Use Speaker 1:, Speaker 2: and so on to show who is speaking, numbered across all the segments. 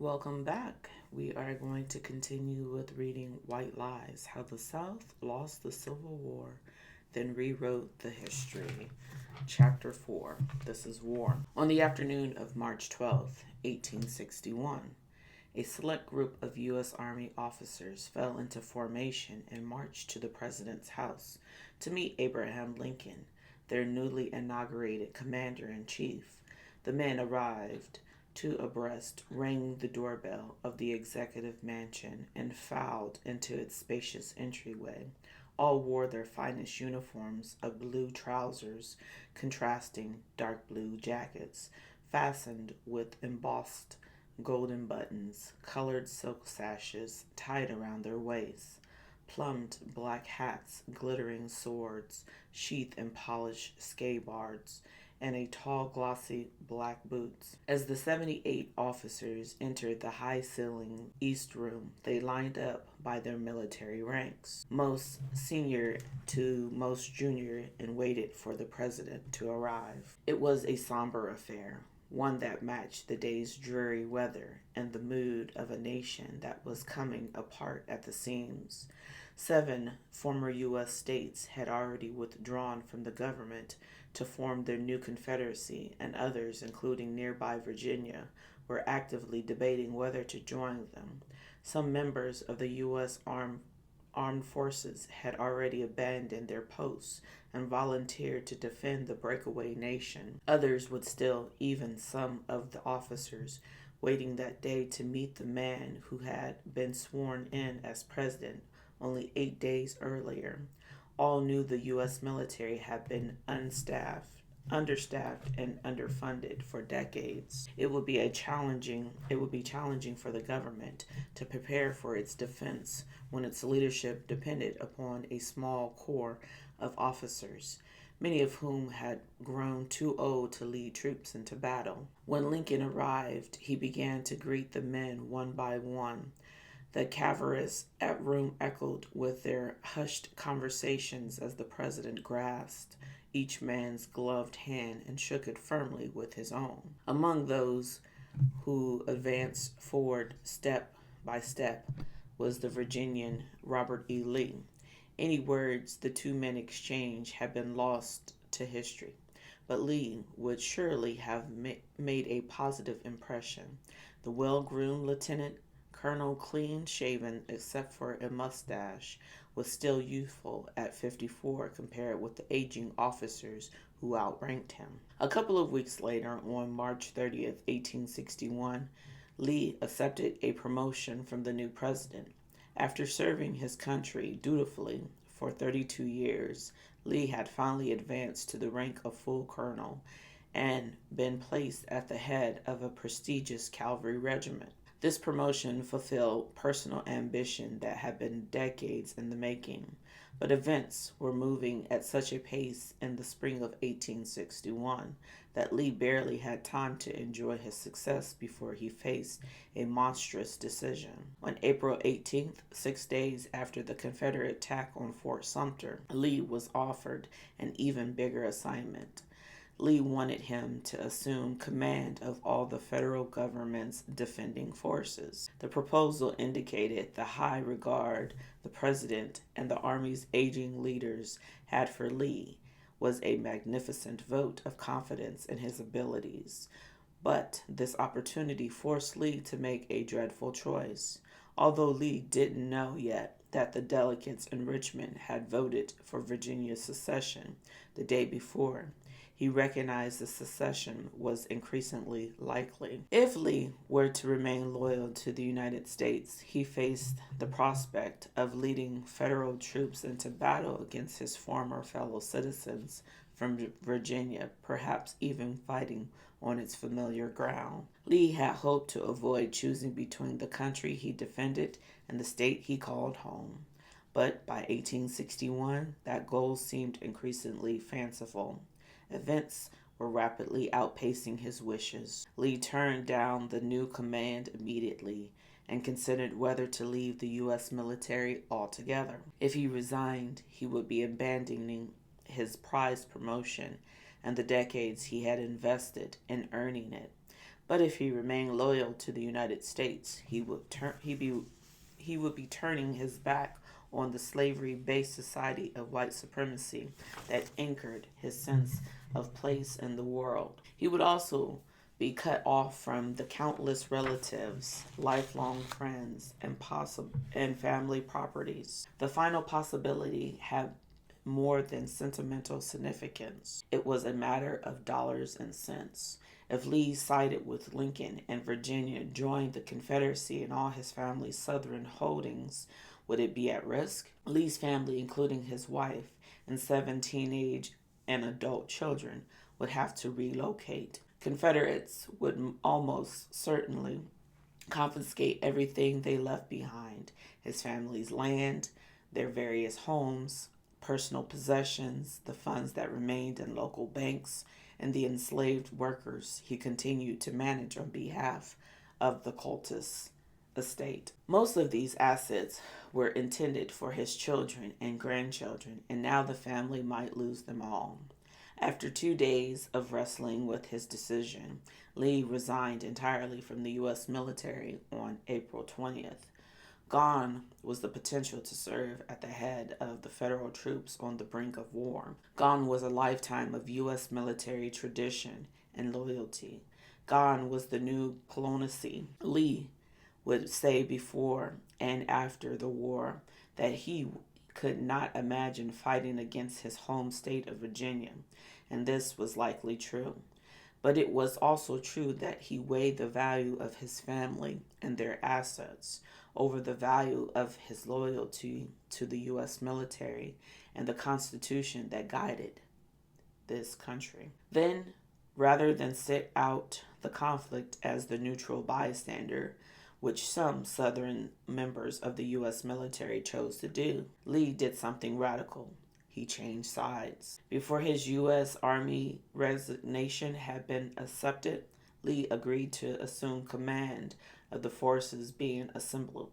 Speaker 1: Welcome back. We are going to continue with reading White Lies: How the South Lost the Civil War, then Rewrote the History. Chapter 4. This is War. On the afternoon of March 12th, 1861, a select group of U.S. Army officers fell into formation and marched to the President's house to meet Abraham Lincoln, their newly inaugurated commander in chief. The men arrived two abreast, rang the doorbell of the executive mansion, and filed into its spacious entryway. All wore their finest uniforms of blue trousers, contrasting dark blue jackets, fastened with embossed golden buttons, colored silk sashes tied around their waists, plumed black hats, glittering swords, sheathed in polished scabbards, and a tall, glossy black boots. As the 78 officers entered the high-ceilinged East Room, they lined up by their military ranks, most senior to most junior, and waited for the president to arrive. It was a somber affair, one that matched the day's dreary weather and the mood of a nation that was coming apart at the seams. 7 former U.S. states had already withdrawn from the government to form their new Confederacy, and others, including nearby Virginia, were actively debating whether to join them. Some members of the U.S. Armed Forces had already abandoned their posts and volunteered to defend the breakaway nation. Others would still, even some of the officers, waiting that day to meet the man who had been sworn in as president only 8 days earlier. All knew the U.S. military had been understaffed, and underfunded for decades. It would be challenging for the government to prepare for its defense when its leadership depended upon a small corps of officers, many of whom had grown too old to lead troops into battle. When Lincoln arrived, he began to greet the men one by one. The cavernous room echoed with their hushed conversations as the president grasped each man's gloved hand and shook it firmly with his own. Among those who advanced forward step by step was the Virginian Robert E. Lee. Any words the two men exchanged had been lost to history, but Lee would surely have made a positive impression. The well-groomed lieutenant Colonel, clean-shaven except for a mustache, was still youthful at 54 compared with the aging officers who outranked him. A couple of weeks later, on March 30th, 1861, Lee accepted a promotion from the new president. After serving his country dutifully for 32 years, Lee had finally advanced to the rank of full colonel and been placed at the head of a prestigious cavalry regiment. This promotion fulfilled personal ambition that had been decades in the making, but events were moving at such a pace in the spring of 1861 that Lee barely had time to enjoy his success before he faced a monstrous decision. On April 18th, 6 days after the Confederate attack on Fort Sumter, Lee was offered an even bigger assignment. Lee wanted him to assume command of all the federal government's defending forces. The proposal indicated the high regard the president and the Army's aging leaders had for Lee, was a magnificent vote of confidence in his abilities. But this opportunity forced Lee to make a dreadful choice. Although Lee didn't know yet that the delegates in Richmond had voted for Virginia's secession the day before, he recognized the secession was increasingly likely. If Lee were to remain loyal to the United States, he faced the prospect of leading federal troops into battle against his former fellow citizens from Virginia, perhaps even fighting on its familiar ground. Lee had hoped to avoid choosing between the country he defended and the state he called home. But by 1861, that goal seemed increasingly fanciful. Events were rapidly outpacing his wishes. Lee turned down the new command immediately and considered whether to leave the U.S. military altogether. If he resigned, he would be abandoning his prized promotion and the decades he had invested in earning it. But if he remained loyal to the United States, he would be turning his back on the slavery-based society of white supremacy that anchored his sense of place in the world. He would also be cut off from the countless relatives, lifelong friends, and family properties. The final possibility had more than sentimental significance. It was a matter of dollars and cents. If Lee sided with Lincoln and Virginia joined the Confederacy and all his family's Southern holdings, would it be at risk? Lee's family, including his wife and 7 teenage and adult children, would have to relocate. Confederates would almost certainly confiscate everything they left behind: his family's land, their various homes, personal possessions, the funds that remained in local banks, and the enslaved workers he continued to manage on behalf of the cultist estate. Most of these assets were intended for his children and grandchildren, and now the family might lose them all. After 2 days of wrestling with his decision, Lee resigned entirely from the U.S. military on April 20th. Gone was the potential to serve at the head of the federal troops on the brink of war. Gone was a lifetime of U.S. military tradition and loyalty. Gone was the new colonelcy. Lee would say before and after the war that he could not imagine fighting against his home state of Virginia, and this was likely true. But it was also true that he weighed the value of his family and their assets over the value of his loyalty to the U.S. military and the Constitution that guided this country. Then, rather than sit out the conflict as the neutral bystander, which some Southern members of the U.S. military chose to do, Lee did something radical. He changed sides. Before his U.S. Army resignation had been accepted, Lee agreed to assume command of the forces being assembled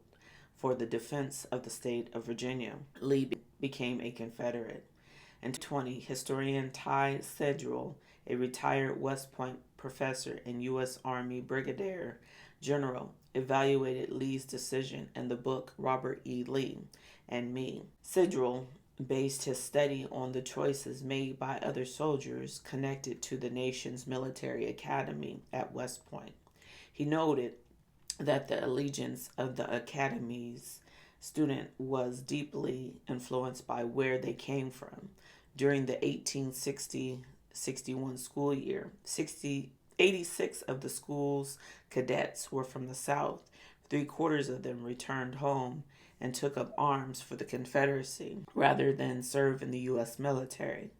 Speaker 1: for the defense of the state of Virginia. Lee became a Confederate. In 2020, historian Ty Sedgwill, a retired West Point professor and U.S. Army Brigadier General, evaluated Lee's decision in the book Robert E. Lee and Me. Sedgwill based his study on the choices made by other soldiers connected to the nation's military academy at West Point. He noted that the allegiance of the academy's student was deeply influenced by where they came from. During the 1860-61 school year, 86 of the school's cadets were from the South. 3/4 of them returned home and took up arms for the Confederacy rather than serve in the U.S. military.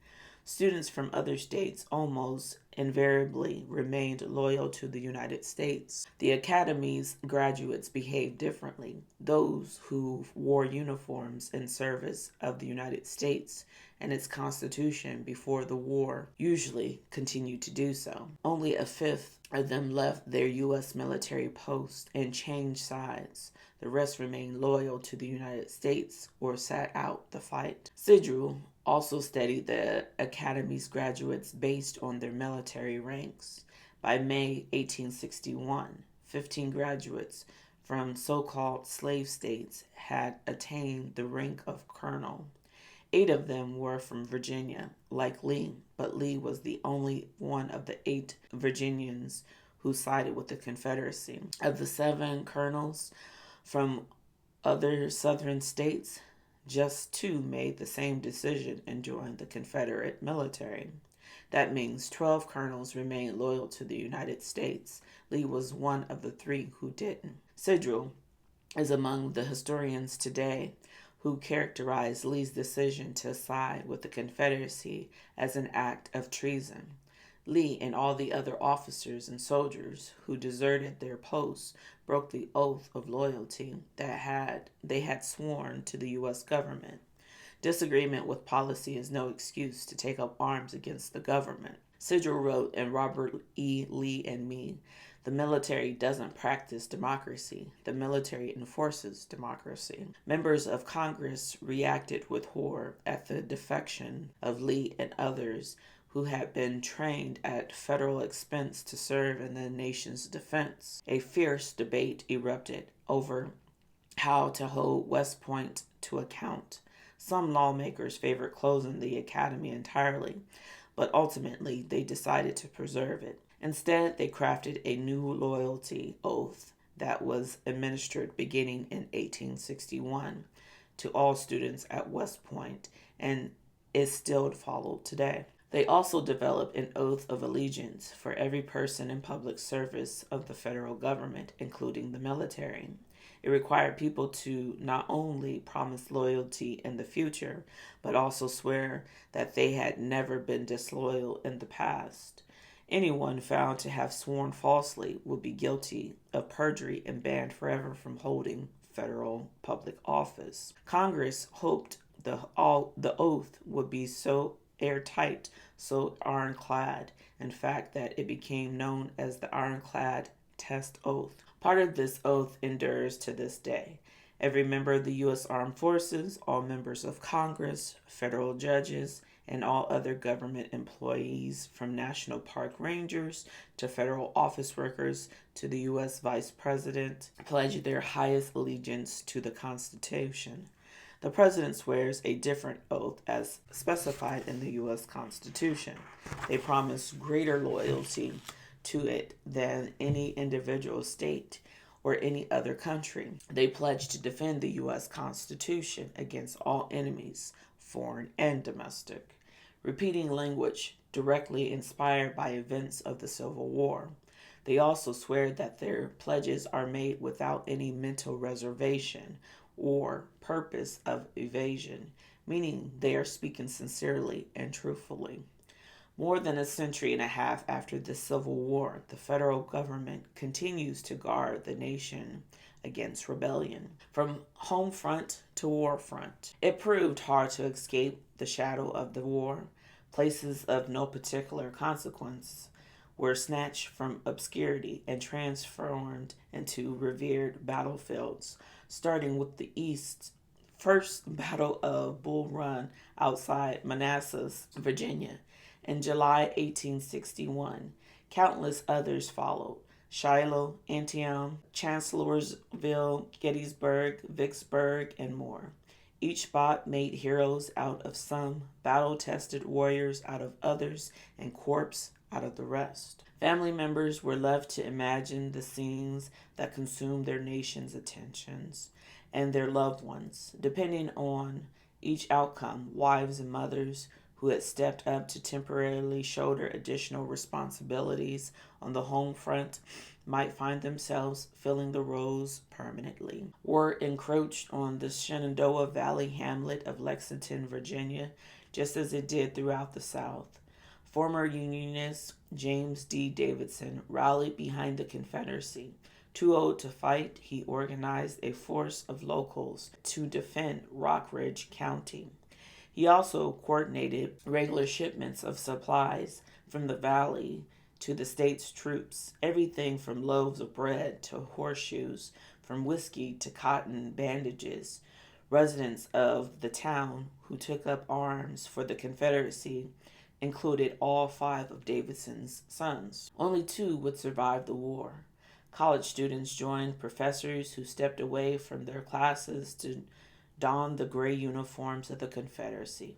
Speaker 1: Students from other states almost invariably remained loyal to the United States. The Academy's graduates behaved differently. Those who wore uniforms in service of the United States and its Constitution before the war usually continued to do so. Only a fifth of them left their U.S. military posts and changed sides. The rest remained loyal to the United States or sat out the fight. Sedgwill also studied the Academy's graduates based on their military ranks. By May 1861, 15 graduates from so-called slave states had attained the rank of colonel. 8 of them were from Virginia, like Lee, but Lee was the only one of the 8 Virginians who sided with the Confederacy. Of the 7 colonels from other Southern states, just 2 made the same decision and joined the Confederate military. That means 12 colonels remained loyal to the United States. Lee was one of the 3 who didn't. Sedgwill is among the historians today who characterized Lee's decision to side with the Confederacy as an act of treason. Lee and all the other officers and soldiers who deserted their posts broke the oath of loyalty that they had sworn to the U.S. government. Disagreement with policy is no excuse to take up arms against the government. Sedgwill wrote in Robert E. Lee and Me, "The military doesn't practice democracy. The military enforces democracy." Members of Congress reacted with horror at the defection of Lee and others who had been trained at federal expense to serve in the nation's defense. A fierce debate erupted over how to hold West Point to account. Some lawmakers favored closing the academy entirely, but ultimately they decided to preserve it. Instead, they crafted a new loyalty oath that was administered beginning in 1861 to all students at West Point and is still followed today. They also developed an oath of allegiance for every person in public service of the federal government, including the military. It required people to not only promise loyalty in the future, but also swear that they had never been disloyal in the past. Anyone found to have sworn falsely would be guilty of perjury and banned forever from holding federal public office. Congress hoped the oath would be so airtight, so ironclad, in fact, that it became known as the Ironclad Test Oath. Part of this oath endures to this day. Every member of the U.S. Armed Forces, all members of Congress, federal judges, and all other government employees, from National Park Rangers to federal office workers to the U.S. Vice President, pledge their highest allegiance to the Constitution. The President swears a different oath as specified in the U.S. Constitution. They promise greater loyalty to it than any individual state or any other country. They pledge to defend the U.S. Constitution against all enemies, foreign and domestic. Repeating language directly inspired by events of the Civil War. They also swear that their pledges are made without any mental reservation or purpose of evasion, meaning they are speaking sincerely and truthfully. More than a century and a half after the Civil War, the federal government continues to guard the nation against rebellion, from home front to war front. It proved hard to escape the shadow of the war. Places of no particular consequence were snatched from obscurity and transformed into revered battlefields, starting with the East's first Battle of Bull Run outside Manassas, Virginia, in July 1861. Countless others followed: Shiloh, Antietam, Chancellorsville, Gettysburg, Vicksburg, and more. Each spot made heroes out of some, battle-tested warriors out of others, and corpse out of the rest. Family members were left to imagine the scenes that consumed their nation's attentions and their loved ones. Depending on each outcome, wives and mothers who had stepped up to temporarily shoulder additional responsibilities on the home front might find themselves filling the roles permanently. Word encroached on the Shenandoah Valley hamlet of Lexington, Virginia, just as it did throughout the South. Former Unionist James D. Davidson rallied behind the Confederacy. Too old to fight, he organized a force of locals to defend Rockridge County. He also coordinated regular shipments of supplies from the valley to the state's troops, everything from loaves of bread to horseshoes, from whiskey to cotton bandages. Residents of the town who took up arms for the Confederacy included all 5 of Davidson's sons. Only 2 would survive the war. College students joined professors who stepped away from their classes to don the gray uniforms of the Confederacy.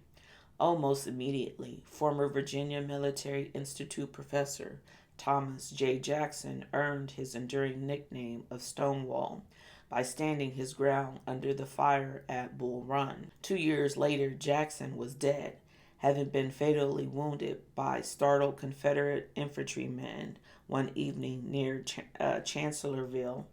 Speaker 1: Almost immediately, former Virginia Military Institute professor Thomas J. Jackson earned his enduring nickname of Stonewall by standing his ground under the fire at Bull Run. 2 years later, Jackson was dead, having been fatally wounded by startled Confederate infantrymen one evening near Chancellorsville.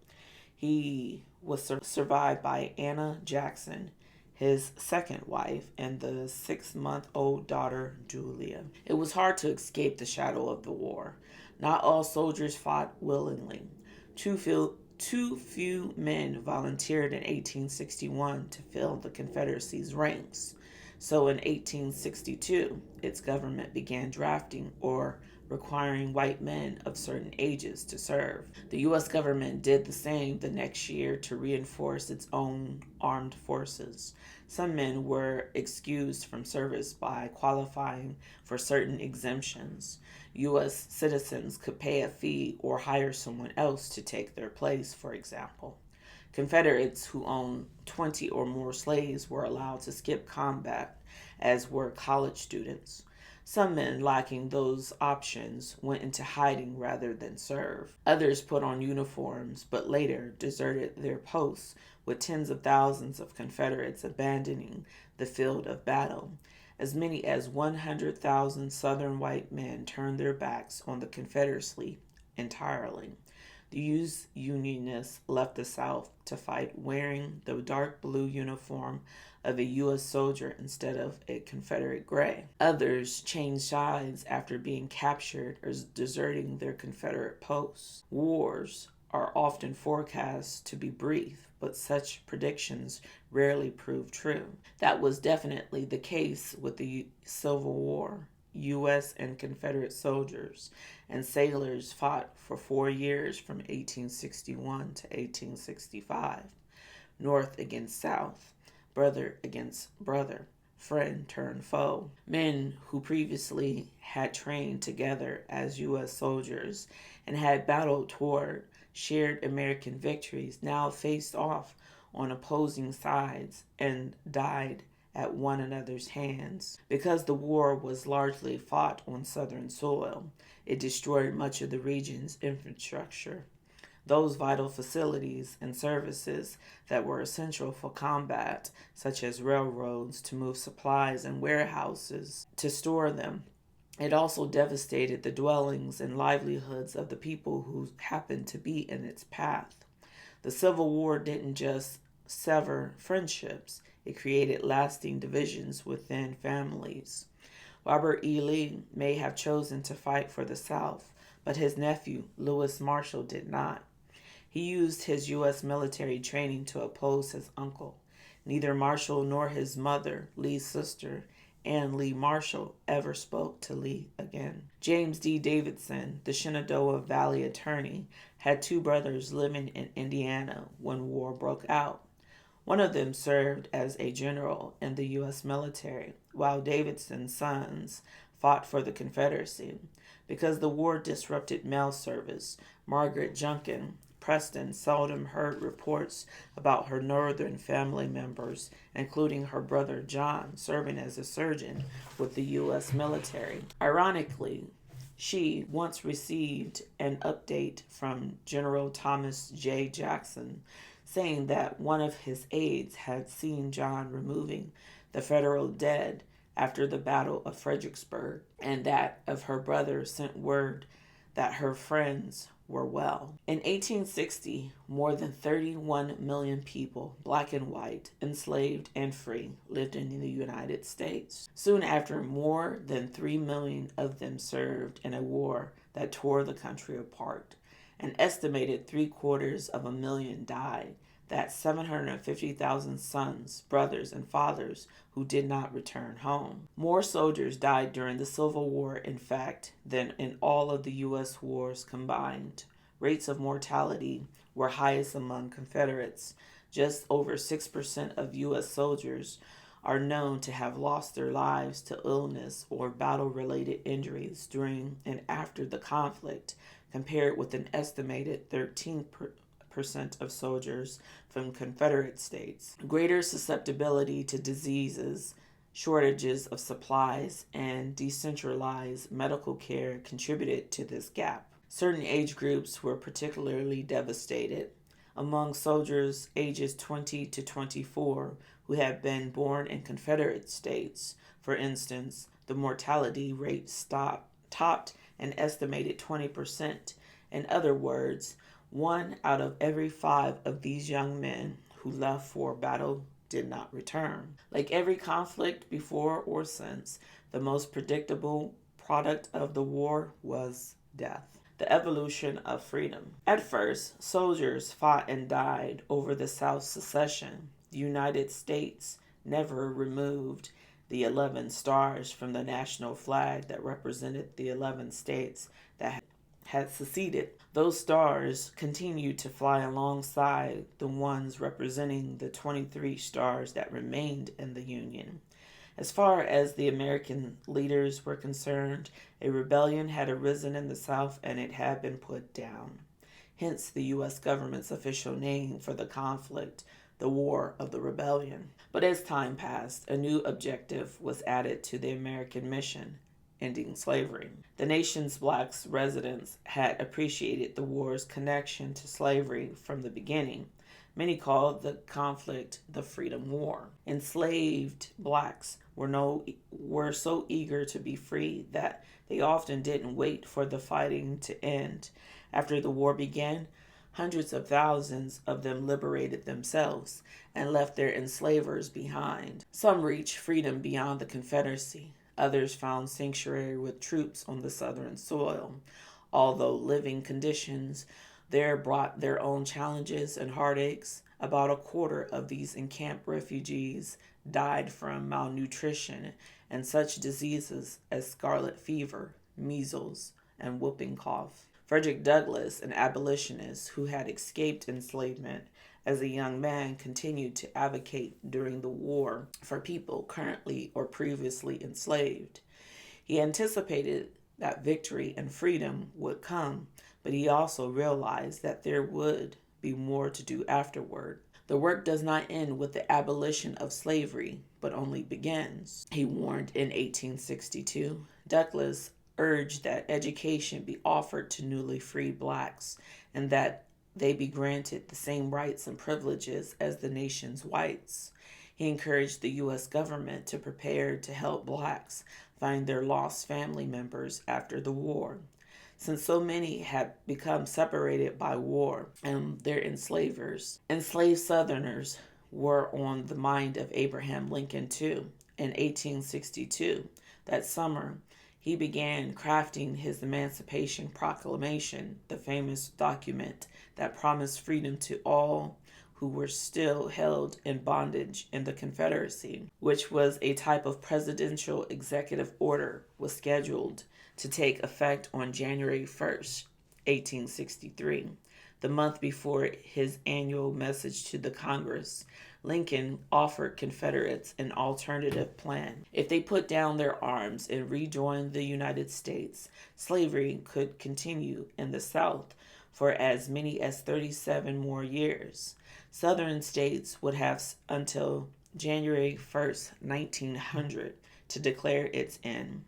Speaker 1: He was survived by Anna Jackson, his second wife, and the 6-month-old daughter, Julia. It was hard to escape the shadow of the war. Not all soldiers fought willingly. Too few men volunteered in 1861 to fill the Confederacy's ranks. So in 1862, its government began drafting or requiring white men of certain ages to serve. The U.S. government did the same the next year to reinforce its own armed forces. Some men were excused from service by qualifying for certain exemptions. U.S. citizens could pay a fee or hire someone else to take their place, for example. Confederates who owned 20 or more slaves were allowed to skip combat, as were college students. Some men lacking those options went into hiding rather than serve. Others put on uniforms but later deserted their posts, with tens of thousands of Confederates abandoning the field of battle. As many as 100,000 Southern white men turned their backs on the Confederacy entirely. The Unionists left the South to fight wearing the dark blue uniform of a U.S. soldier instead of a Confederate gray. Others changed sides after being captured or deserting their Confederate posts. Wars are often forecast to be brief, but such predictions rarely prove true. That was definitely the case with the Civil War. U.S. and Confederate soldiers and sailors fought for 4 years from 1861 to 1865, North against South, brother against brother, friend turned foe. Men who previously had trained together as U.S. soldiers and had battled toward shared American victories now faced off on opposing sides and died at one another's hands. Because the war was largely fought on Southern soil, it destroyed much of the region's infrastructure. Those vital facilities and services that were essential for combat, such as railroads to move supplies and warehouses to store them. It also devastated the dwellings and livelihoods of the people who happened to be in its path. The Civil War didn't just sever friendships, it created lasting divisions within families. Robert E. Lee may have chosen to fight for the South, but his nephew, Lewis Marshall, did not. He used his U.S. military training to oppose his uncle. Neither Marshall nor his mother, Lee's sister, Ann Lee Marshall, ever spoke to Lee again. James D. Davidson, the Shenandoah Valley attorney, had two brothers living in Indiana when war broke out. One of them served as a general in the U.S. military, while Davidson's sons fought for the Confederacy. Because the war disrupted mail service, Margaret Junkin Preston seldom heard reports about her northern family members, including her brother John, serving as a surgeon with the U.S. military. Ironically, she once received an update from General Thomas J. Jackson saying that one of his aides had seen John removing the Federal dead after the Battle of Fredericksburg, and that of her brother sent word that her friends were well. In 1860, more than 31 million people, black and white, enslaved and free, lived in the United States. Soon after, more than 3 million of them served in a war that tore the country apart. An estimated 750,000 died. That's 750,000 sons, brothers, and fathers who did not return home. More soldiers died during the Civil War, in fact, than in all of the U.S. wars combined. Rates of mortality were highest among Confederates. Just over 6% of U.S. soldiers are known to have lost their lives to illness or battle-related injuries during and after the conflict, compared with an estimated 13% of soldiers from Confederate states. Greater susceptibility to diseases, shortages of supplies, and decentralized medical care contributed to this gap. Certain age groups were particularly devastated. Among soldiers ages 20 to 24 who had been born in Confederate states, for instance, the mortality rate topped an estimated 20%. In other words, 1 out of every 5 of these young men who left for battle did not return. Like every conflict before or since, the most predictable product of the war was death. The evolution of freedom. At first, soldiers fought and died over the South's secession. The United States never removed the 11 stars from the national flag that represented the 11 states that had seceded. Those stars continued to fly alongside the ones representing the 23 stars that remained in the Union. As far as the American leaders were concerned, a rebellion had arisen in the South and it had been put down. Hence the U.S. government's official name for the conflict, the War of the Rebellion. But as time passed, a new objective was added to the American mission, ending slavery. The nation's black residents had appreciated the war's connection to slavery from the beginning. Many called the conflict the Freedom War. Enslaved blacks were so eager to be free that they often didn't wait for the fighting to end. After the war began, hundreds of thousands of them liberated themselves and left their enslavers behind. Some reached freedom beyond the Confederacy. Others found sanctuary with troops on the Southern soil. Although living conditions there brought their own challenges and heartaches, about a quarter of these encamped refugees died from malnutrition and such diseases as scarlet fever, measles, and whooping cough. Frederick Douglass, an abolitionist who had escaped enslavement as a young man, continued to advocate during the war for people currently or previously enslaved. He anticipated that victory and freedom would come, but he also realized that there would be more to do afterward. The work does not end with the abolition of slavery, but only begins. He warned in 1862. Douglass urged that education be offered to newly freed blacks and that they be granted the same rights and privileges as the nation's whites. He encouraged the U.S. government to prepare to help blacks find their lost family members after the war. Since so many had become separated by war and their enslaved Southerners were on the mind of Abraham Lincoln too. In 1862, that summer, he began crafting his Emancipation Proclamation, the famous document that promised freedom to all who were still held in bondage in the Confederacy, which was a type of presidential executive order, was scheduled to take effect on January 1st, 1863. The month before his annual message to the Congress, Lincoln offered Confederates an alternative plan. If they put down their arms and rejoined the United States, slavery could continue in the South for as many as 37 more years. Southern states would have until January 1st, 1900 to declare its end.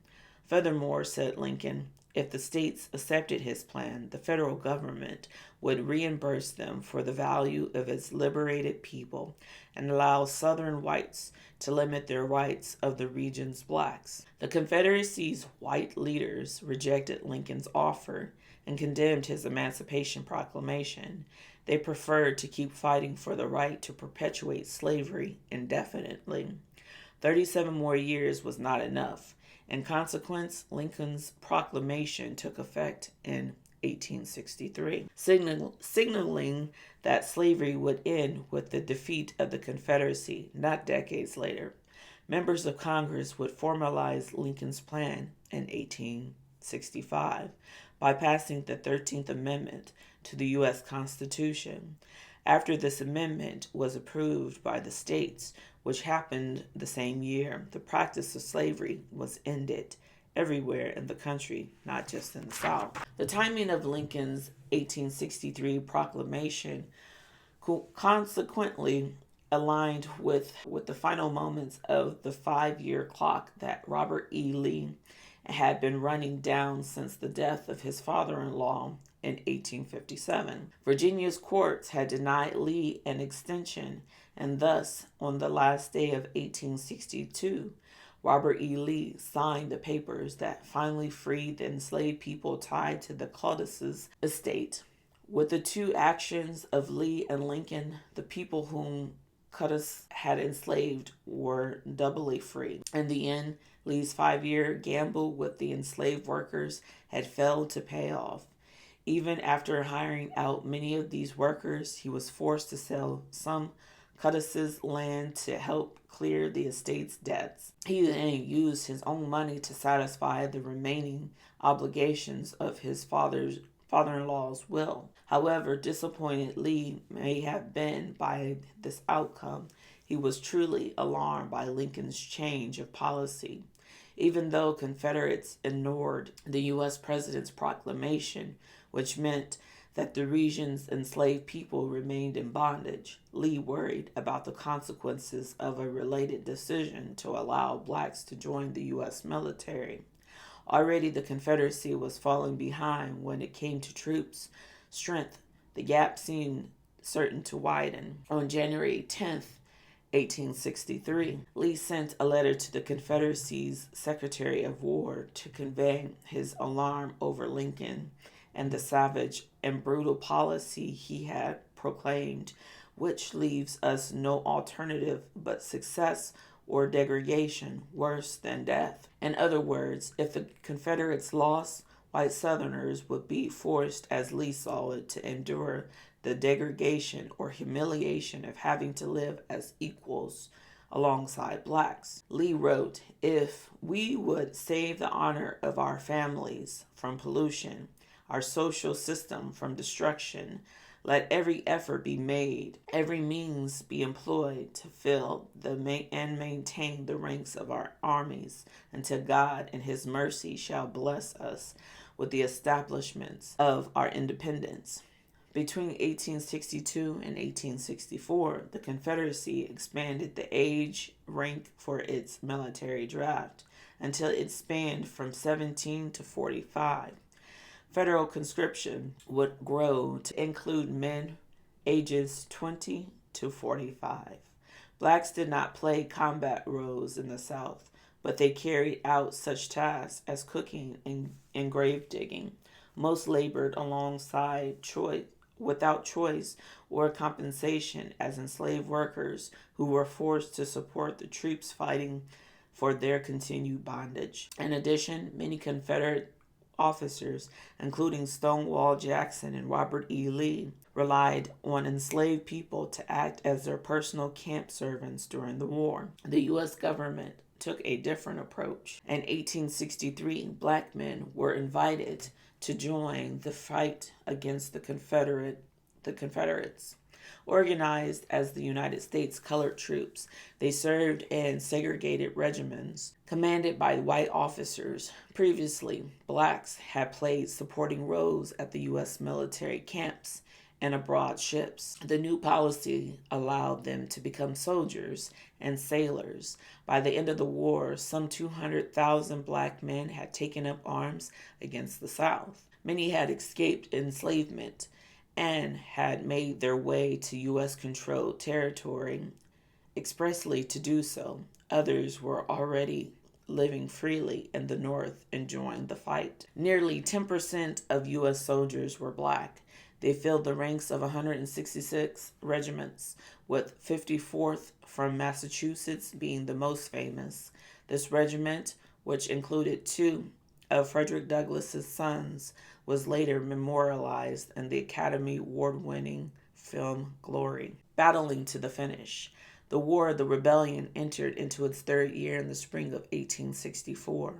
Speaker 1: Furthermore, said Lincoln, if the states accepted his plan, the federal government would reimburse them for the value of its liberated people and allow Southern whites to limit their rights of the region's blacks. The Confederacy's white leaders rejected Lincoln's offer and condemned his Emancipation Proclamation. They preferred to keep fighting for the right to perpetuate slavery indefinitely. 37 more years was not enough. In consequence, Lincoln's proclamation took effect in 1863, signaling that slavery would end with the defeat of the Confederacy, not decades later. Members of Congress would formalize Lincoln's plan in 1865 by passing the 13th Amendment to the U.S. Constitution. After this amendment was approved by the states, which happened the same year, the practice of slavery was ended everywhere in the country, not just in the South. The timing of Lincoln's 1863 proclamation consequently aligned with the final moments of the 5-year clock that Robert E. Lee had been running down since the death of his father-in-law in 1857. Virginia's courts had denied Lee an extension, and thus, on the last day of 1862, Robert E. Lee signed the papers that finally freed the enslaved people tied to the Custis estate. With the two actions of Lee and Lincoln, the people whom Custis had enslaved were doubly free. In the end, Lee's 5-year gamble with the enslaved workers had failed to pay off. Even after hiring out many of these workers, he was forced to sell some Cuttis's land to help clear the estate's debts. He then used his own money to satisfy the remaining obligations of his father-in-law's will. However disappointed Lee may have been by this outcome, he was truly alarmed by Lincoln's change of policy. Even though Confederates ignored the U.S. President's proclamation, which meant that the region's enslaved people remained in bondage, Lee worried about the consequences of a related decision to allow blacks to join the U.S. military. Already the Confederacy was falling behind when it came to troops strength. The gap seemed certain to widen. On January 10th, 1863, Lee sent a letter to the Confederacy's Secretary of War to convey his alarm over Lincoln and the savage and brutal policy he had proclaimed, which leaves us no alternative but success or degradation worse than death. In other words, if the Confederates lost, white Southerners would be forced, as Lee saw it, to endure the degradation or humiliation of having to live as equals alongside blacks. Lee wrote, "If we would save the honor of our families from pollution, our social system from destruction, let every effort be made, every means be employed to fill and maintain the ranks of our armies until God in his mercy shall bless us with the establishments of our independence." Between 1862 and 1864, the Confederacy expanded the age rank for its military draft until it spanned from 17 to 45. Federal conscription would grow to include men ages 20 to 45. Blacks did not play combat roles in the South, but they carried out such tasks as cooking and grave digging. Most labored without choice or compensation as enslaved workers who were forced to support the troops fighting for their continued bondage. In addition, many Confederate officers, including Stonewall Jackson and Robert E. Lee, relied on enslaved people to act as their personal camp servants during the war. The U.S. government took a different approach. In 1863, black men were invited to join the fight against the Confederates. Organized as the United States Colored Troops, they served in segregated regiments commanded by white officers. Previously, blacks had played supporting roles at the U.S. military camps and aboard ships. The new policy allowed them to become soldiers and sailors. By the end of the war, some 200,000 black men had taken up arms against the South. Many had escaped enslavement and had made their way to U.S.-controlled territory expressly to do so. Others were already living freely in the North and joined the fight. Nearly 10% of U.S. soldiers were black. They filled the ranks of 166 regiments, with 54th from Massachusetts being the most famous. This regiment, which included two of Frederick Douglass's sons, was later memorialized in the Academy Award-winning film Glory. Battling to the finish. The rebellion entered into its third year in the spring of 1864.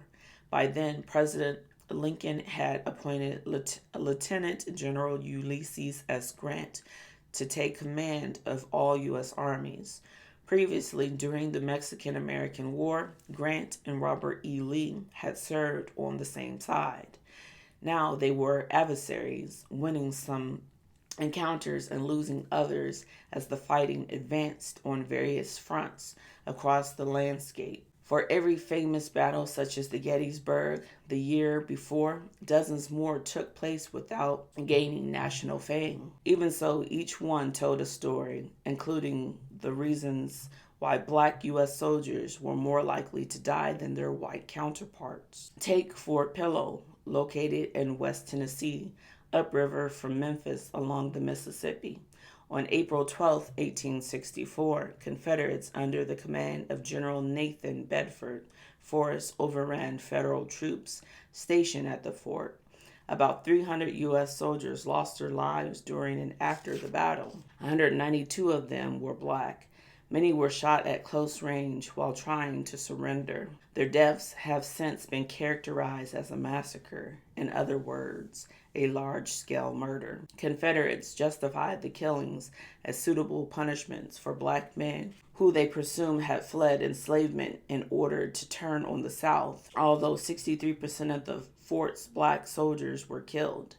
Speaker 1: By then, President Lincoln had appointed Lieutenant General Ulysses S. Grant to take command of all U.S. armies. Previously, during the Mexican-American War, Grant and Robert E. Lee had served on the same side. Now they were adversaries, winning some encounters and losing others as the fighting advanced on various fronts across the landscape. For every famous battle, such as the Gettysburg the year before, dozens more took place without gaining national fame. Even so, each one told a story, including the reasons why black U.S. soldiers were more likely to die than their white counterparts. Take Fort Pillow, located in West Tennessee, upriver from Memphis along the Mississippi. On April 12, 1864, Confederates under the command of General Nathan Bedford Forrest overran federal troops stationed at the fort. About 300 U.S. soldiers lost their lives during and after the battle. 192 of them were black. Many were shot at close range while trying to surrender. Their deaths have since been characterized as a massacre, in other words, a large-scale murder. Confederates justified the killings as suitable punishments for black men who they presume had fled enslavement in order to turn on the South, although 63% of the fort's black soldiers were killed.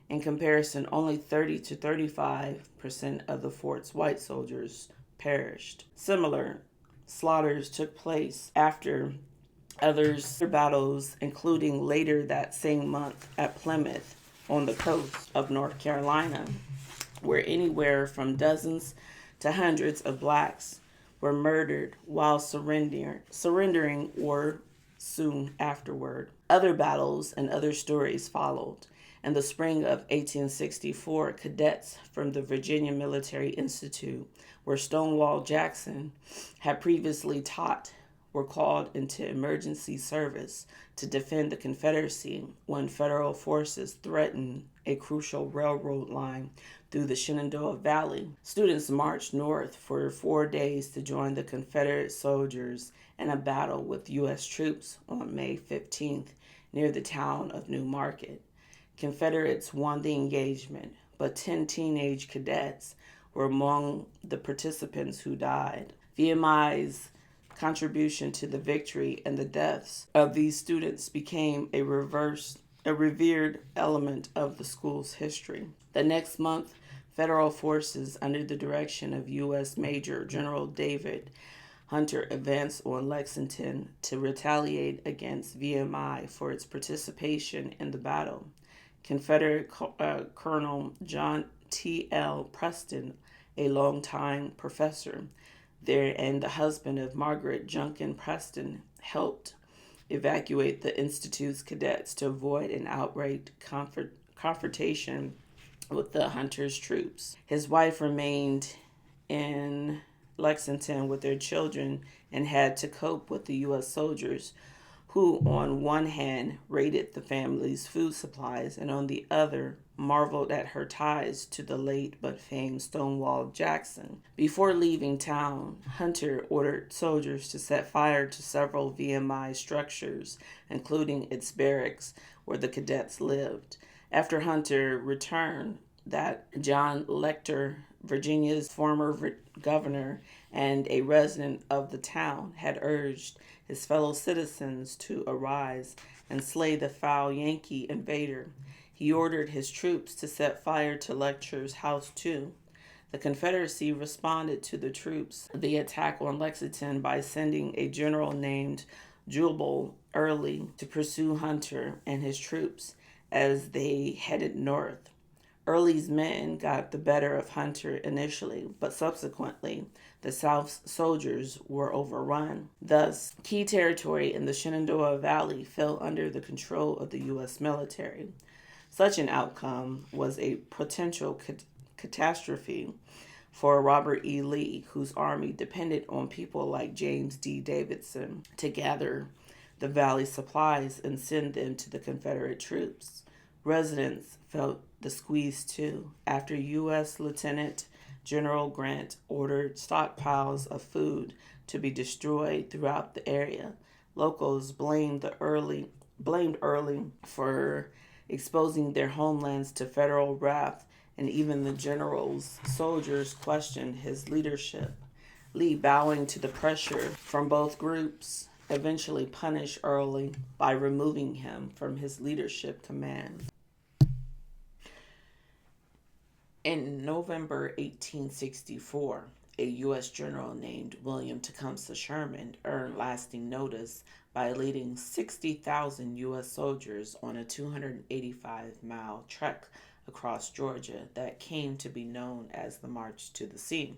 Speaker 1: In comparison, only 30 to 35% of the fort's white soldiers perished. Similar slaughters took place after other battles, including later that same month at Plymouth on the coast of North Carolina, where anywhere from dozens to hundreds of blacks were murdered while surrendering or soon afterward. Other battles and other stories followed. In the spring of 1864, cadets from the Virginia Military Institute, where Stonewall Jackson had previously taught, were called into emergency service to defend the Confederacy when federal forces threatened a crucial railroad line through the Shenandoah Valley. Students marched north for 4 days to join the Confederate soldiers in a battle with U.S. troops on May 15th near the town of New Market. Confederates won the engagement, but 10 teenage cadets were among the participants who died. VMI's contribution to the victory and the deaths of these students became a revered element of the school's history. The next month, federal forces under the direction of U.S. Major General David Hunter advanced on Lexington to retaliate against VMI for its participation in the battle. Confederate Colonel John T.L. Preston, a longtime professor there and the husband of Margaret Junkin Preston, helped evacuate the Institute's cadets to avoid an outright confrontation with the Hunter's troops. His wife remained in Lexington with their children and had to cope with the U.S. soldiers who, on one hand, raided the family's food supplies and on the other, marveled at her ties to the late but famed Stonewall Jackson. Before leaving town, Hunter ordered soldiers to set fire to several VMI structures, including its barracks where the cadets lived. After Hunter returned, that John Lecter, Virginia's former governor and a resident of the town, had urged his fellow citizens to arise and slay the foul Yankee invader. He ordered his troops to set fire to Lecter's house too. The Confederacy responded to the attack on Lexington by sending a general named Jubal Early to pursue Hunter and his troops as they headed north. Early's men got the better of Hunter initially, but subsequently the South's soldiers were overrun. Thus, key territory in the Shenandoah Valley fell under the control of the U.S. military. Such an outcome was a potential catastrophe for Robert E. Lee, whose army depended on people like James D. Davidson to gather the valley supplies and send them to the Confederate troops. Residents felt the squeeze too, after U.S. Lieutenant General Grant ordered stockpiles of food to be destroyed throughout the area. Locals blamed Early for exposing their homelands to federal wrath, and even the general's soldiers questioned his leadership. Lee, bowing to the pressure from both groups, eventually punished Early by removing him from his leadership command. In November 1864, a U.S. general named William Tecumseh Sherman earned lasting notice by leading 60,000 U.S. soldiers on a 285-mile trek across Georgia that came to be known as the March to the Sea.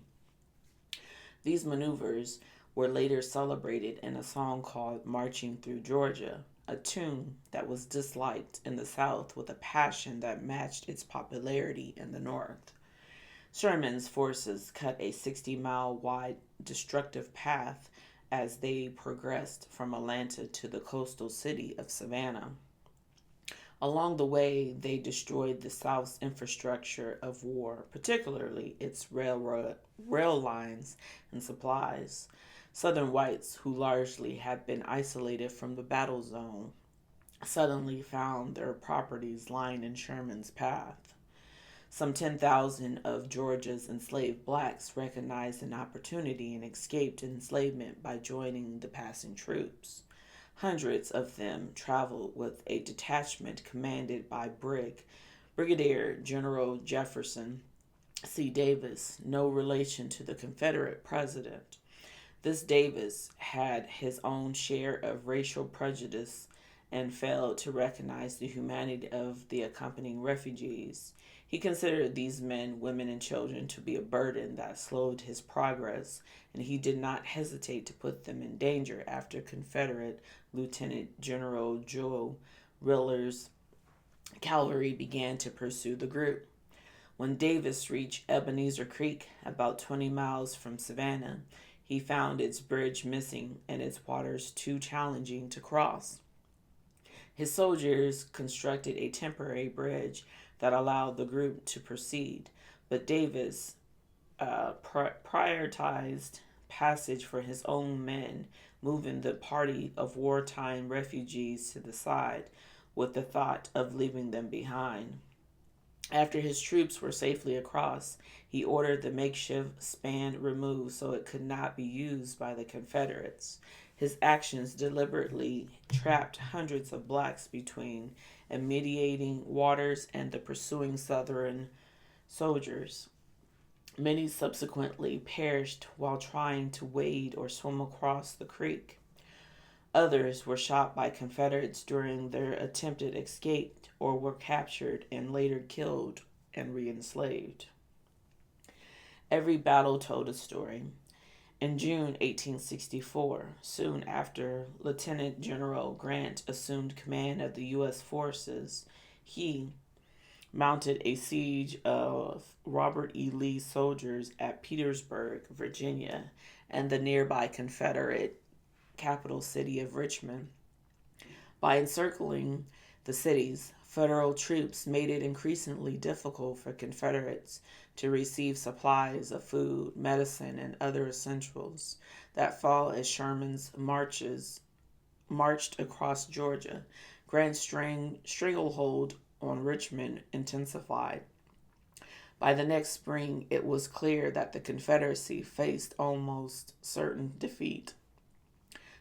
Speaker 1: These maneuvers were later celebrated in a song called Marching Through Georgia, a tune that was disliked in the South with a passion that matched its popularity in the North. Sherman's forces cut a 60-mile wide destructive path as they progressed from Atlanta to the coastal city of Savannah. Along the way, they destroyed the South's infrastructure of war, particularly its rail lines and supplies. Southern whites, who largely had been isolated from the battle zone, suddenly found their properties lying in Sherman's path. Some 10,000 of Georgia's enslaved blacks recognized an opportunity and escaped enslavement by joining the passing troops. Hundreds of them traveled with a detachment commanded by Brigadier General Jefferson C. Davis, no relation to the Confederate president. This Davis had his own share of racial prejudice and failed to recognize the humanity of the accompanying refugees. He considered these men, women, and children to be a burden that slowed his progress, and he did not hesitate to put them in danger after Confederate Lieutenant General Joe Riller's cavalry began to pursue the group. When Davis reached Ebenezer Creek, about 20 miles from Savannah, he found its bridge missing and its waters too challenging to cross. His soldiers constructed a temporary bridge that allowed the group to proceed, but Davis prioritized passage for his own men, moving the party of wartime refugees to the side with the thought of leaving them behind. After his troops were safely across, he ordered the makeshift span removed so it could not be used by the Confederates. His actions deliberately trapped hundreds of blacks between mediating waters and the pursuing Southern soldiers. Many subsequently perished while trying to wade or swim across the creek. Others were shot by Confederates during their attempted escape or were captured and later killed and re-enslaved. Every battle told a story. In June 1864, soon after Lieutenant General Grant assumed command of the U.S. forces, he mounted a siege of Robert E. Lee soldiers at Petersburg, Virginia, and the nearby Confederate capital city of Richmond. By encircling the cities, Federal troops made it increasingly difficult for Confederates to receive supplies of food, medicine, and other essentials. That fall, as Sherman's marched across Georgia, Grant's stranglehold on Richmond intensified. By the next spring, it was clear that the Confederacy faced almost certain defeat.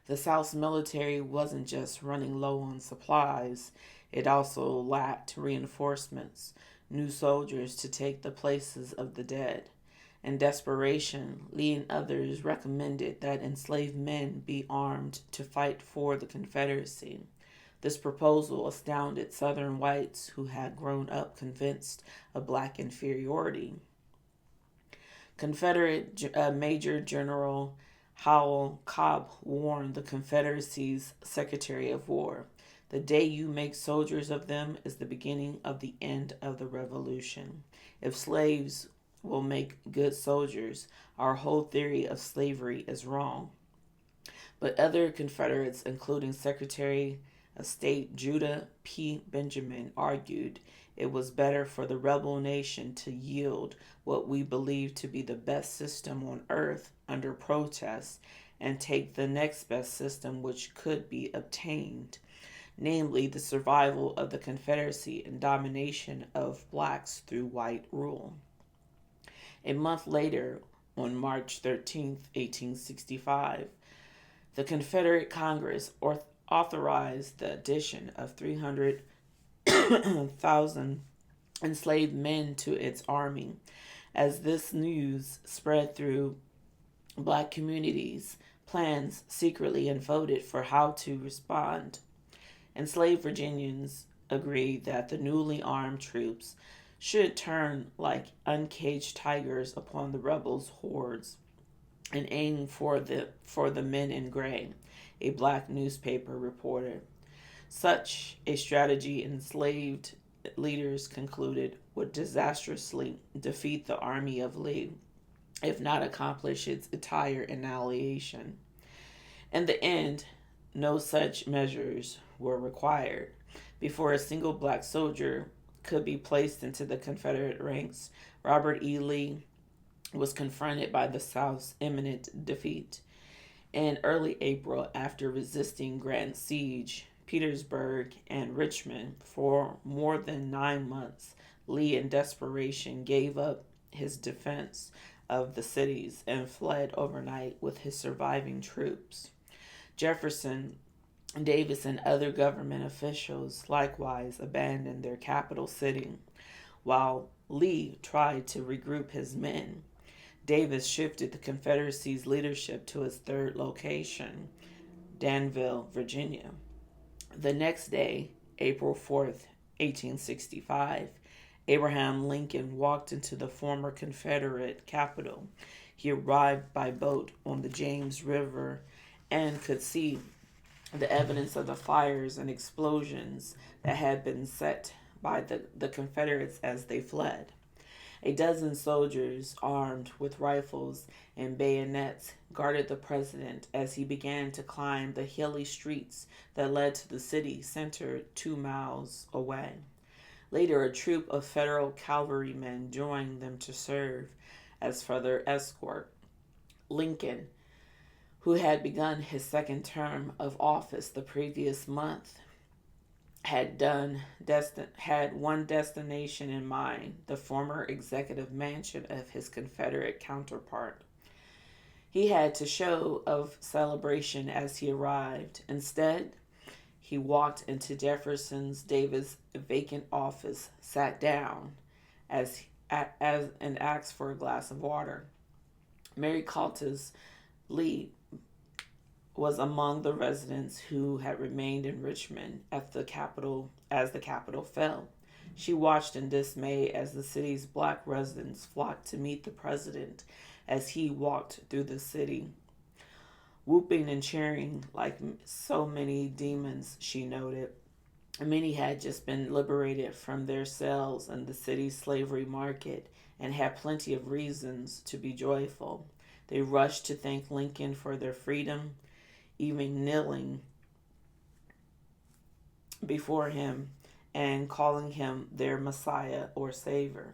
Speaker 1: The South's military wasn't just running low on supplies, it also lacked reinforcements, new soldiers to take the places of the dead. In desperation, Lee and others recommended that enslaved men be armed to fight for the Confederacy. This proposal astounded Southern whites who had grown up convinced of black inferiority. Confederate Major General Howell Cobb warned the Confederacy's Secretary of War, "The day you make soldiers of them is the beginning of the end of the Revolution. If slaves will make good soldiers, our whole theory of slavery is wrong." But other Confederates, including Secretary of State Judah P. Benjamin, argued it was better for the rebel nation to yield what we believed to be the best system on earth under protest and take the next best system which could be obtained, namely the survival of the Confederacy and domination of blacks through white rule. A month later, on March 13, 1865, the Confederate Congress authorized the addition of 300,000 enslaved men to its army. As this news spread through black communities, plans secretly unfolded for how to respond. Enslaved Virginians agreed that the newly armed troops should turn like uncaged tigers upon the rebels' hordes and aim for the men in gray, a black newspaper reported. Such a strategy, enslaved leaders concluded, would disastrously defeat the army of Lee, if not accomplish its entire annihilation. In the end, no such measures were required. Before a single black soldier could be placed into the Confederate ranks, Robert E. Lee was confronted by the South's imminent defeat. In early April, after resisting Grant's siege, Petersburg, and Richmond for more than 9 months, Lee, in desperation, gave up his defense of the cities and fled overnight with his surviving troops. Jefferson Davis and other government officials likewise abandoned their capital city, while Lee tried to regroup his men. Davis shifted the Confederacy's leadership to its third location, Danville, Virginia. The next day, April 4th, 1865, Abraham Lincoln walked into the former Confederate capital. He arrived by boat on the James River and could see the evidence of the fires and explosions that had been set by the Confederates as they fled. A dozen soldiers, armed with rifles and bayonets, guarded the president as he began to climb the hilly streets that led to the city center 2 miles away. Later, a troop of Federal cavalrymen joined them to serve as further escort. Lincoln, who had begun his second term of office the previous month, had one destination in mind: the former executive mansion of his Confederate counterpart. He had to show of celebration as he arrived. Instead, he walked into Jefferson Davis' vacant office, sat down and asked for a glass of water. Mary Caltas Lee was among the residents who had remained in Richmond as the capital fell. She watched in dismay as the city's black residents flocked to meet the president as he walked through the city, whooping and cheering like so many demons, she noted. Many had just been liberated from their cells in the city's slavery market and had plenty of reasons to be joyful. They rushed to thank Lincoln for their freedom, even kneeling before him and calling him their Messiah or Savior.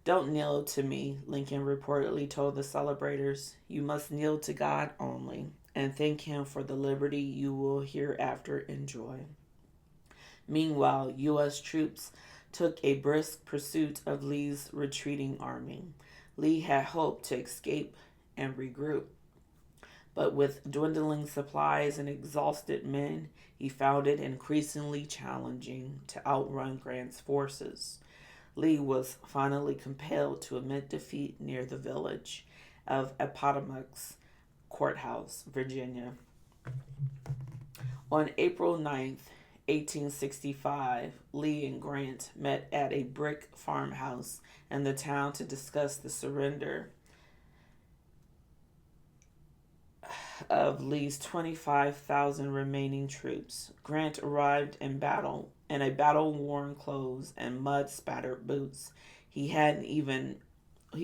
Speaker 1: "Don't kneel to me," Lincoln reportedly told the celebrators. "You must kneel to God only and thank him for the liberty you will hereafter enjoy." Meanwhile, U.S. troops took a brisk pursuit of Lee's retreating army. Lee had hoped to escape and regroup, but with dwindling supplies and exhausted men, he found it increasingly challenging to outrun Grant's forces. Lee was finally compelled to admit defeat near the village of Appomattox Courthouse, Virginia. On April 9th, 1865, Lee and Grant met at a brick farmhouse in the town to discuss the surrender of Lee's 25,000 remaining troops. Grant arrived in a battle-worn clothes and mud-spattered boots. He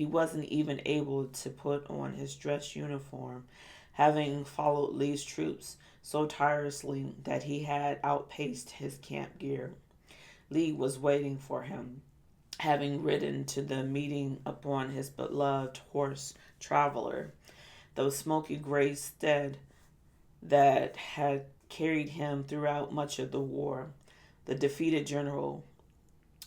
Speaker 1: wasn't even able to put on his dress uniform, having followed Lee's troops so tirelessly that he had outpaced his camp gear. Lee was waiting for him, having ridden to the meeting upon his beloved horse, Traveler, the smoky gray steed that had carried him throughout much of the war. The defeated general,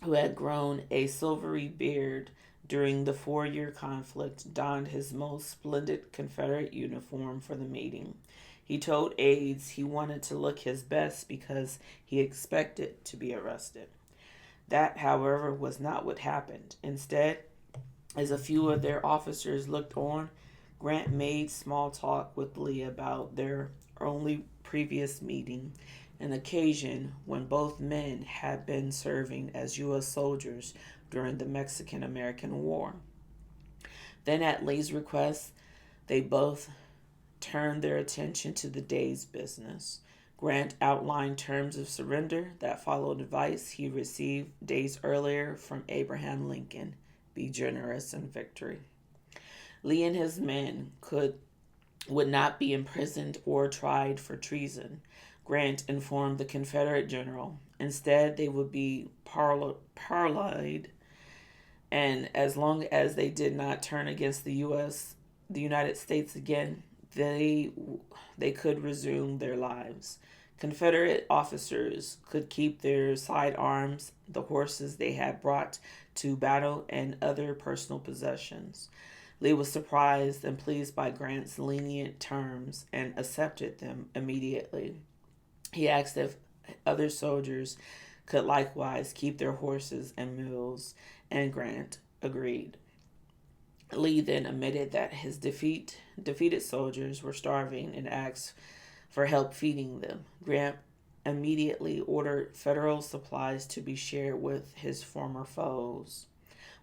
Speaker 1: who had grown a silvery beard during the 4-year conflict, donned his most splendid Confederate uniform for the meeting. He told aides he wanted to look his best because he expected to be arrested. That, however, was not what happened. Instead, as a few of their officers looked on, Grant made small talk with Lee about their only previous meeting, an occasion when both men had been serving as U.S. soldiers during the Mexican-American War. Then, at Lee's request, they both turned their attention to the day's business. Grant outlined terms of surrender that followed advice he received days earlier from Abraham Lincoln: be generous in victory. Lee and his men would not be imprisoned or tried for treason. Grant informed the Confederate general. Instead, they would be parlayed, and as long as they did not turn against the United States again, they they could resume their lives. Confederate officers could keep their sidearms, the horses they had brought to battle, and other personal possessions. Lee was surprised and pleased by Grant's lenient terms and accepted them immediately. He asked if other soldiers could likewise keep their horses and mules, and Grant agreed. Lee then admitted that his defeated soldiers were starving and asked for help feeding them. Grant immediately ordered federal supplies to be shared with his former foes.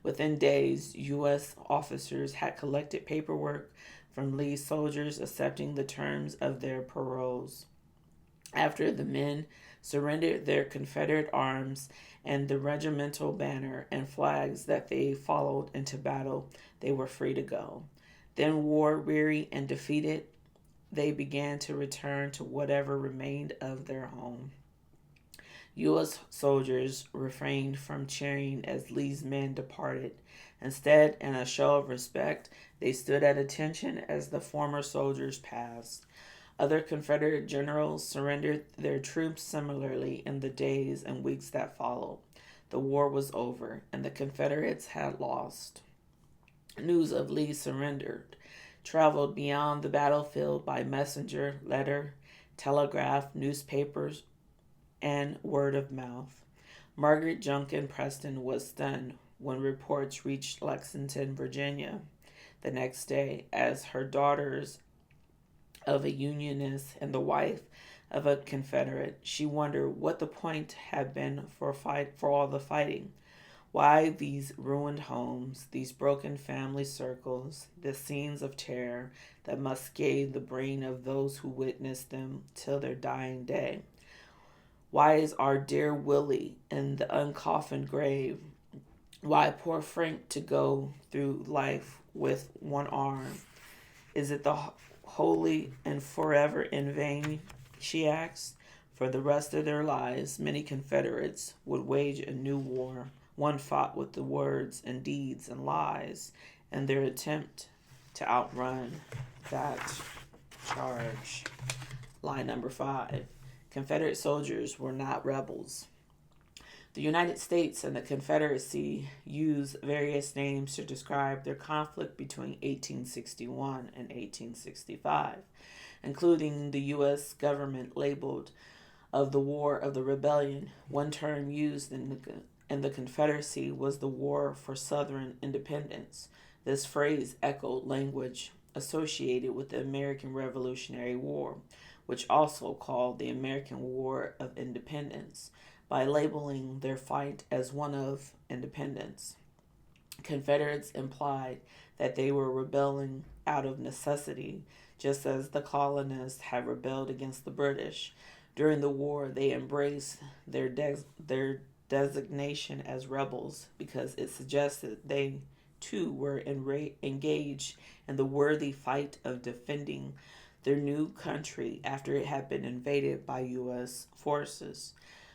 Speaker 1: Within days, U.S. officers had collected paperwork from Lee's soldiers accepting the terms of their paroles. After the men surrendered their Confederate arms and the regimental banner and flags that they followed into battle, they were free to go. Then, war weary and defeated, they began to return to whatever remained of their home. U.S. soldiers refrained from cheering as Lee's men departed. Instead, in a show of respect, they stood at attention as the former soldiers passed. Other Confederate generals surrendered their troops similarly in the days and weeks that followed. The war was over, and the Confederates had lost. News of Lee's surrender traveled beyond the battlefield by messenger, letter, telegraph, newspapers, and word of mouth. Margaret Junkin Preston was stunned when reports reached Lexington, Virginia, the next day, as her daughters of a Unionist and the wife of a Confederate. She wondered what the point had been for all the fighting. Why these ruined homes, these broken family circles, the scenes of terror that must scathe the brain of those who witnessed them till their dying day? Why is our dear Willie in the uncoffined grave? Why poor Frank to go through life with one arm? Is it the wholly and forever in vain? She asked. For the rest of their lives, many Confederates would wage a new war, one fought with the words and deeds and lies, in their attempt to outrun that charge. Line number 5. Confederate soldiers were not rebels. The United States and the Confederacy use various names to describe their conflict between 1861 and 1865, including the U.S. government labeled of the War of the Rebellion. One term used in the Confederacy was the War for Southern Independence. This phrase echoed language associated with the American Revolutionary War, which also called the American War of Independence, by labeling their fight as one of independence. Confederates implied that they were rebelling out of necessity, just as the colonists had rebelled against the British. During the war, they embraced their designation as rebels because it suggested they too were engaged in the worthy fight of defending their new country after it had been invaded by U.S. forces.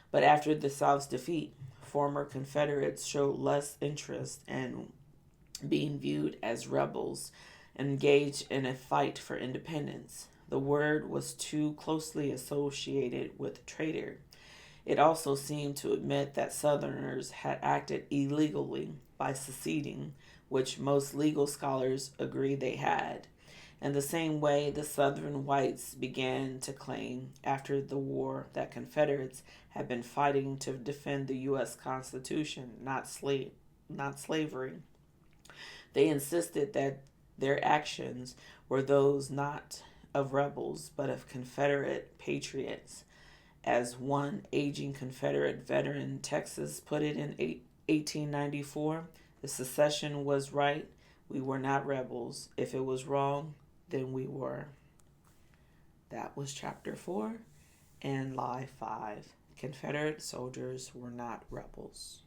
Speaker 1: But after the South's defeat, former Confederates showed less interest in being viewed as rebels engaged in a fight for independence. The word was too closely associated with traitor. It also seemed to admit that Southerners had acted illegally by seceding, which most legal scholars agree they had. In the same way, the Southern whites began to claim after the war that Confederates had been fighting to defend the U.S. Constitution, not slavery. They insisted that their actions were those not of rebels, but of Confederate patriots. As one aging Confederate veteran in Texas put it in 1894, the secession was right. We were not rebels. If it was wrong, then we were. That was chapter 4 and lie 5. Confederate soldiers were not rebels.